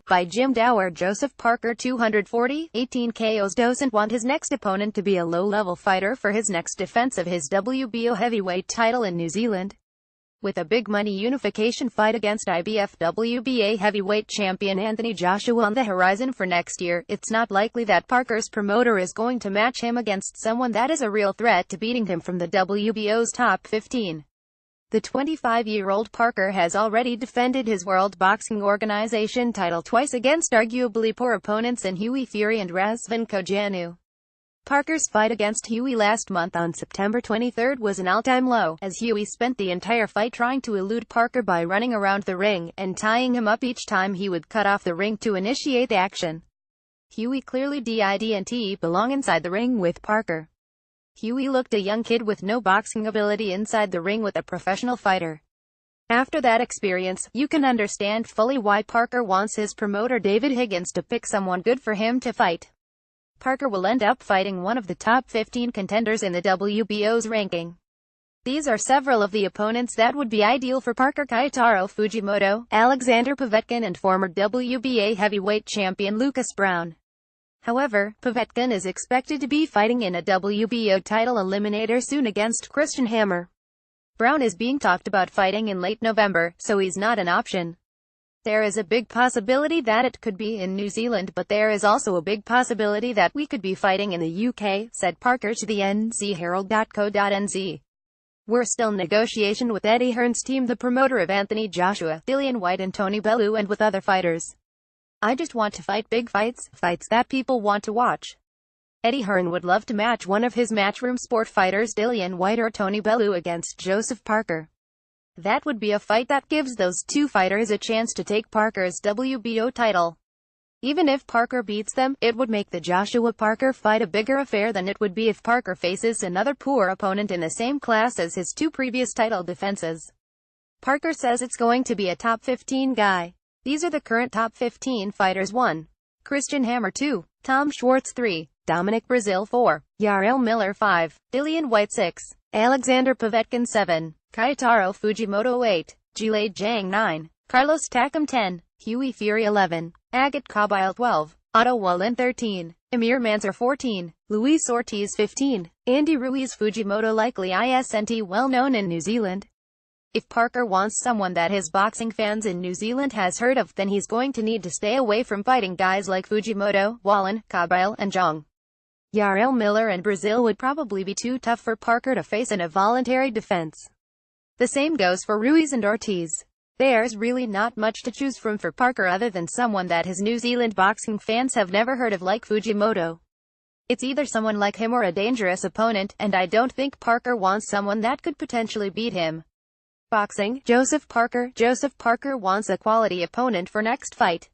by Jim Dower Joseph Parker. 240, 18 KOs. Doesn't want his next opponent to be a low-level fighter for his next defense of his WBO heavyweight title in New Zealand. With a big-money unification fight against IBF WBA heavyweight champion Anthony Joshua on the horizon for next year, it's not likely that Parker's promoter is going to match him against someone that is a real threat to beating him from the WBO's top 15. The 25-year-old Parker has already defended his World Boxing Organization title twice against arguably poor opponents in Hughie Fury and Razvan Kojanu. Parker's fight against Hughie last month on September 23 was an all-time low, as Hughie spent the entire fight trying to elude Parker by running around the ring, and tying him up each time he would cut off the ring to initiate the action. Hughie clearly didn't belong inside the ring with Parker. Hughie looked a young kid with no boxing ability inside the ring with a professional fighter. After that experience, you can understand fully why Parker wants his promoter David Higgins to pick someone good for him to fight. Parker will end up fighting one of the top 15 contenders in the WBO's ranking. These are several of the opponents that would be ideal for Parker: Kayotaro Fujimoto, Alexander Povetkin, and former WBA heavyweight champion Lucas Browne. However, Povetkin is expected to be fighting in a WBO title eliminator soon against Christian Hammer. Browne is being talked about fighting in late November, so he's not an option. There is a big possibility that it could be in New Zealand, but there is also a big possibility that we could be fighting in the UK, said Parker to the nzherald.co.nz. We're still in negotiation with Eddie Hearn's team, the promoter of Anthony Joshua, Dillian Whyte and Tony Bellew, and with other fighters. I just want to fight big fights, fights that people want to watch. Eddie Hearn would love to match one of his Matchroom Sport fighters, Dillian Whyte or Tony Bellew, against Joseph Parker. That would be a fight that gives those two fighters a chance to take Parker's WBO title. Even if Parker beats them, it would make the Joshua-Parker fight a bigger affair than it would be if Parker faces another poor opponent in the same class as his two previous title defenses. Parker says it's going to be a top 15 guy. These are the current top 15 fighters: 1. Christian Hammer; 2. Tom Schwartz; 3. Dominic Breazeale; 4. Yarrell Miller; 5. Dillian Whyte; 6. Alexander Povetkin; 7. Kayotaro Fujimoto; 8. Gilad Zhang; 9. Carlos Takam; 10. Hughie Fury; 11. Agat Kabyle; 12. Otto Wallin; 13. Amir Mansour; 14. Luis Ortiz; 15. Andy Ruiz. Fujimoto likely isn't well known in New Zealand. If Parker wants someone that his boxing fans in New Zealand has heard of, then he's going to need to stay away from fighting guys like Fujimoto, Wallin, Kabyle, and Zhang. Yarrell Miller and Breazeale would probably be too tough for Parker to face in a voluntary defense. The same goes for Ruiz and Ortiz. There's really not much to choose from for Parker other than someone that his New Zealand boxing fans have never heard of, like Fujimoto. It's either someone like him or a dangerous opponent, and I don't think Parker wants someone that could potentially beat him. Boxing: Joseph Parker wants a quality opponent for next fight.